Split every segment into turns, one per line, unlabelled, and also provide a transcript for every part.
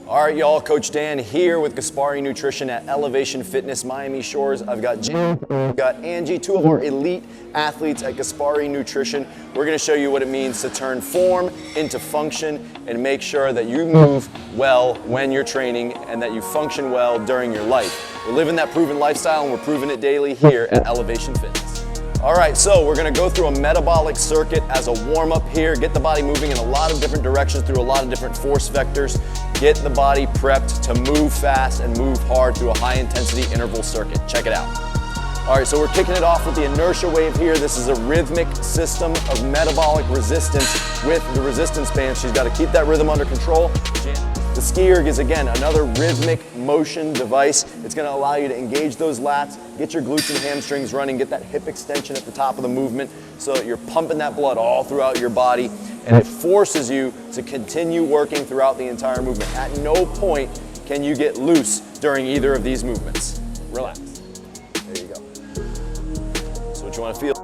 All right, y'all, Coach Dan here with Gaspari Nutrition at Elevation Fitness, Miami Shores. I've got Janeth, I've got Angie, two of our elite athletes at Gaspari Nutrition. We're gonna show you what it means to turn form into function and make sure that you move well when you're training and that you function well during your life. We're living that proven lifestyle and we're proving it daily here at Elevation Fitness. All right, so we're gonna go through a metabolic circuit as a warm-up here, get the body moving in a lot of different directions through a lot of different force vectors, get the body prepped to move fast and move hard through a high-intensity interval circuit. Check it out. All right, so we're kicking it off with the inertia wave here. This is a rhythmic system of metabolic resistance with the resistance band. She's gotta keep that rhythm under control. The ski erg is, again, another rhythmic motion device. It's gonna allow you to engage those lats, get your glutes and hamstrings running, get that hip extension at the top of the movement so that you're pumping that blood all throughout your body, and it forces you to continue working throughout the entire movement. At no point can you get loose during either of these movements. Relax. There you go. So what you wanna feel.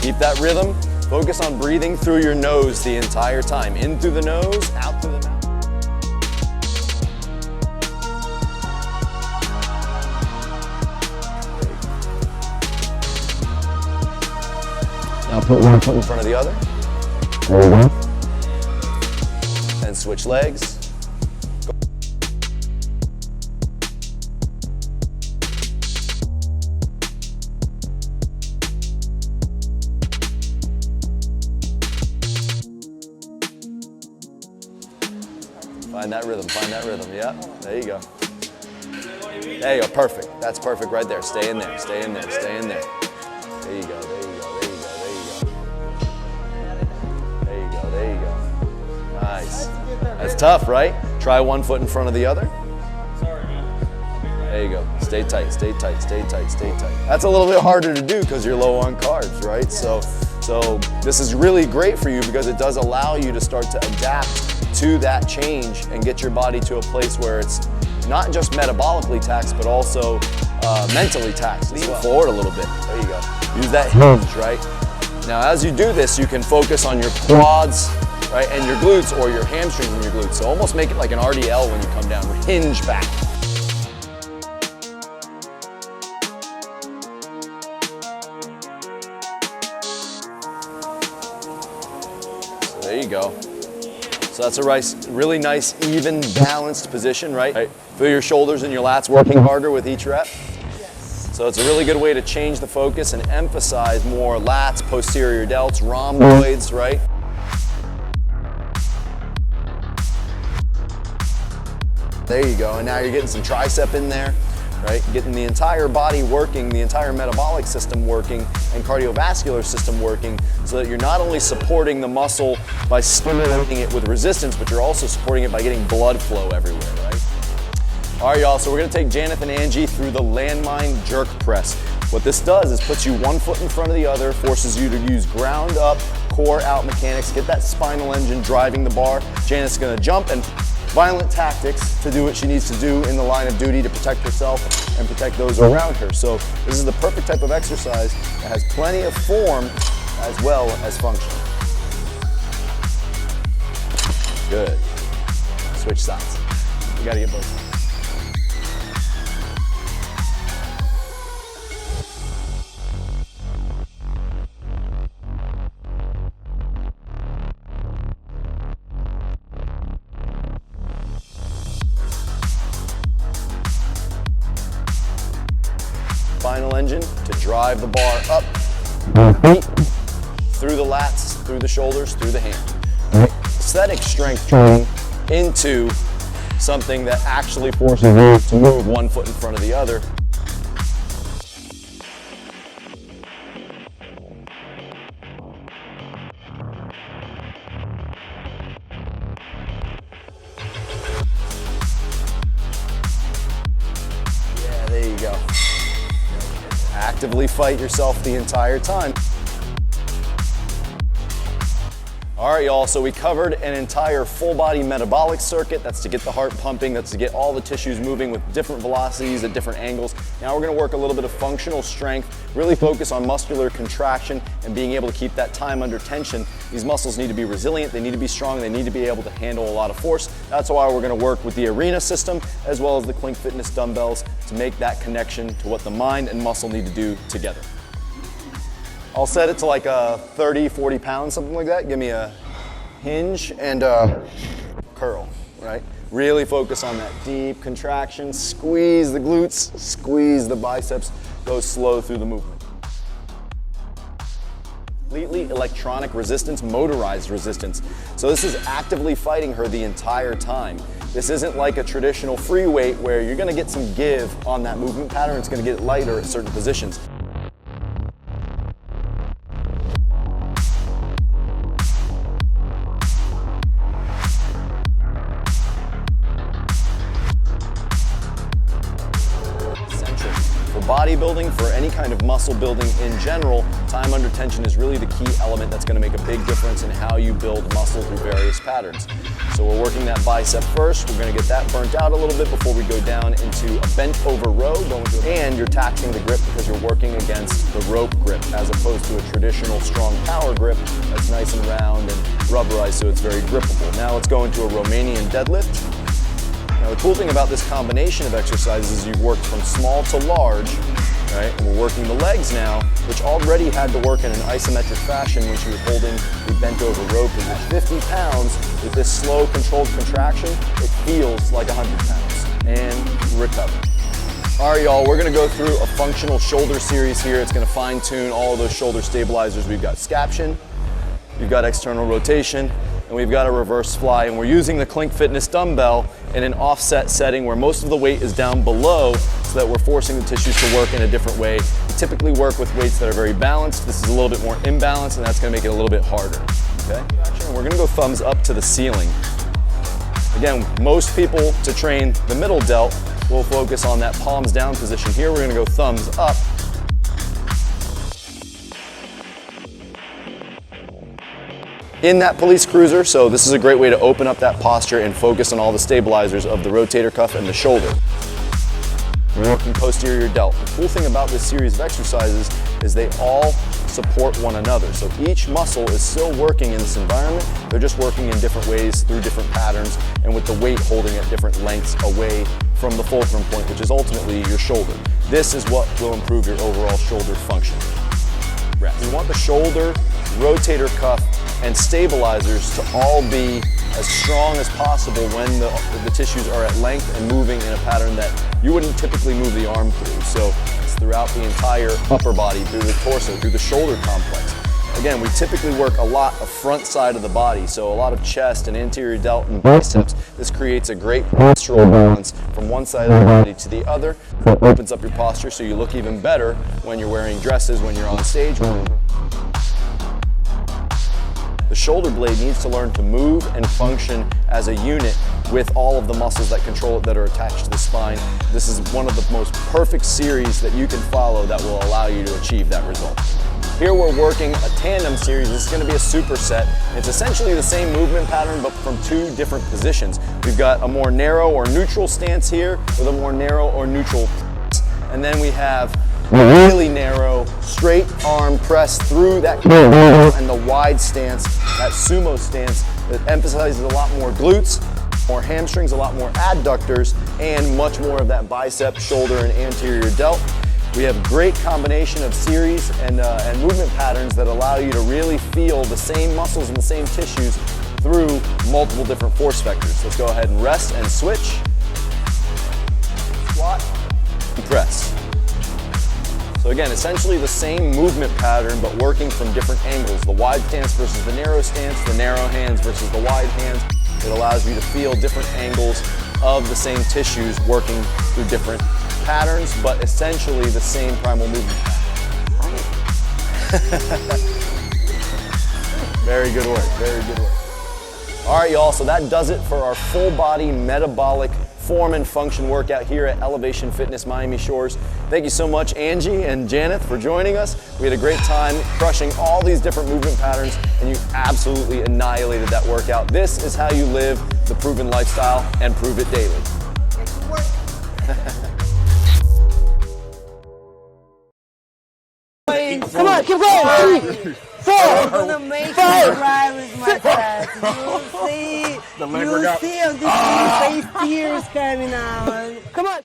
Keep that rhythm. Focus on breathing through your nose the entire time. In through the nose, out through the mouth. Now put one foot in front of the other. There you go. And switch legs. Find that rhythm, yeah, there you go. There you go, perfect. That's perfect right there. Stay in there, stay in there, stay in there. There you go, there you go, there you go, there you go. There you go, there you go. Nice. That's tough, right? Try one foot in front of the other. There you go. Stay tight, stay tight, stay tight, stay tight. That's a little bit harder to do because you're low on carbs, right? So this is really great for you because it does allow you to start to adapt to that change and get your body to a place where it's not just metabolically taxed, but also mentally taxed. Lean forward a little bit. There you go. Use that hinge, right? Now, as you do this, you can focus on your quads, right, and your glutes, or your hamstrings and your glutes. So almost make it like an RDL when you come down. Hinge back. So there you go. So that's a really nice, even, balanced position, right? Feel your shoulders and your lats working harder with each rep. Yes. So it's a really good way to change the focus and emphasize more lats, posterior delts, rhomboids, right? There you go, and now you're getting some tricep in there, right? Getting the entire body working, the entire metabolic system working, and cardiovascular system working, so that you're not only supporting the muscle by stimulating it with resistance, but you're also supporting it by getting blood flow everywhere, right? All right, y'all, so we're gonna take Janeth and Angie through the Landmine jerk press. What this does is puts you one foot in front of the other, forces you to use ground up, core out mechanics, get that spinal engine driving the bar. Janeth's gonna jump and violent tactics to do what she needs to do in the line of duty to protect herself and protect those around her. So this is the perfect type of exercise that has plenty of form as well as function. Good. Switch sides. You gotta get both. Spinal engine to drive the bar up, through the lats, through the shoulders, through the hand. Aesthetic strength training into something that actually forces you to move one foot in front of the other. Yeah, there you go. Actively fight yourself the entire time. All right, y'all, so we covered an entire full body metabolic circuit. That's to get the heart pumping, that's to get all the tissues moving with different velocities at different angles. Now we're gonna work a little bit of functional strength, really focus on muscular contraction and being able to keep that time under tension. These muscles need to be resilient, they need to be strong, they need to be able to handle a lot of force. That's why we're gonna work with the arena system as well as the Clink Fitness dumbbells to make that connection to what the mind and muscle need to do together. I'll set it to like 30, 40 pounds, something like that. Give me a hinge and a curl, right? Really focus on that deep contraction, squeeze the glutes, squeeze the biceps, go slow through the movement. Completely electronic resistance, motorized resistance. So this is actively fighting her the entire time. This isn't like a traditional free weight where you're gonna get some give on that movement pattern, it's gonna get lighter at certain positions. Bodybuilding, for any kind of muscle building in general, time under tension is really the key element that's going to make a big difference in how you build muscle through various patterns. So we're working that bicep first. We're going to get that burnt out a little bit before we go down into a bent over row, and you're taxing the grip because you're working against the rope grip as opposed to a traditional strong power grip that's nice and round and rubberized, so it's very grippable. Now let's go into a Romanian deadlift. Now the cool thing about this combination of exercises is you've worked from small to large, right? And we're working the legs now, which already had to work in an isometric fashion when she was holding the bent over rope. And at 50 pounds, with this slow controlled contraction, it feels like 100 pounds. And recover. All right, y'all, we're gonna go through a functional shoulder series here. It's gonna fine tune all of those shoulder stabilizers. We've got scaption, we've got external rotation, and we've got a reverse fly, and we're using the Clink Fitness dumbbell in an offset setting where most of the weight is down below so that we're forcing the tissues to work in a different way. We typically work with weights that are very balanced. This is a little bit more imbalanced, and that's gonna make it a little bit harder, okay? And we're gonna go thumbs up to the ceiling. Again, most people to train the middle delt will focus on that palms down position. Here we're gonna go thumbs up. In that police cruiser, so this is a great way to open up that posture and focus on all the stabilizers of the rotator cuff and the shoulder. We're working posterior delt. The cool thing about this series of exercises is they all support one another. So each muscle is still working in this environment, they're just working in different ways through different patterns and with the weight holding at different lengths away from the fulcrum point, which is ultimately your shoulder. This is what will improve your overall shoulder function. Rest. We want the shoulder, rotator cuff, and stabilizers to all be as strong as possible when the tissues are at length and moving in a pattern that you wouldn't typically move the arm through. So it's throughout the entire upper body, through the torso, through the shoulder complex. Again, we typically work a lot of front side of the body, so a lot of chest and anterior delt and biceps. This creates a great postural balance from one side of the body to the other. It opens up your posture so you look even better when you're wearing dresses, when you're on stage. The shoulder blade needs to learn to move and function as a unit with all of the muscles that control it that are attached to the spine. This is one of the most perfect series that you can follow that will allow you to achieve that result. Here we're working a tandem series. This is going to be a superset. It's essentially the same movement pattern but from two different positions. We've got a more narrow or neutral stance here with a more narrow or neutral, and then we have a really narrow, straight arm press through that and the wide stance, that sumo stance that emphasizes a lot more glutes, more hamstrings, a lot more adductors, and much more of that bicep, shoulder, and anterior delt. We have a great combination of series and movement patterns that allow you to really feel the same muscles and the same tissues through multiple different force vectors. Let's go ahead and rest and switch. Squat and press. So again, essentially the same movement pattern, but working from different angles. The wide stance versus the narrow stance, the narrow hands versus the wide hands. It allows you to feel different angles of the same tissues working through different patterns, but essentially the same primal movement. Very good work, very good work. All right, y'all, so that does it for our full body metabolic form and function workout here at Elevation Fitness Miami Shores. Thank you so much, Angie and Janeth, for joining us. We had a great time crushing all these different movement patterns, and you absolutely annihilated that workout. This is how you live the proven lifestyle and prove it daily.
Come on, keep going. 3, 4,
I'm gonna make you
5.
cry with my dad. You'll see on this face tears coming out.
Come on.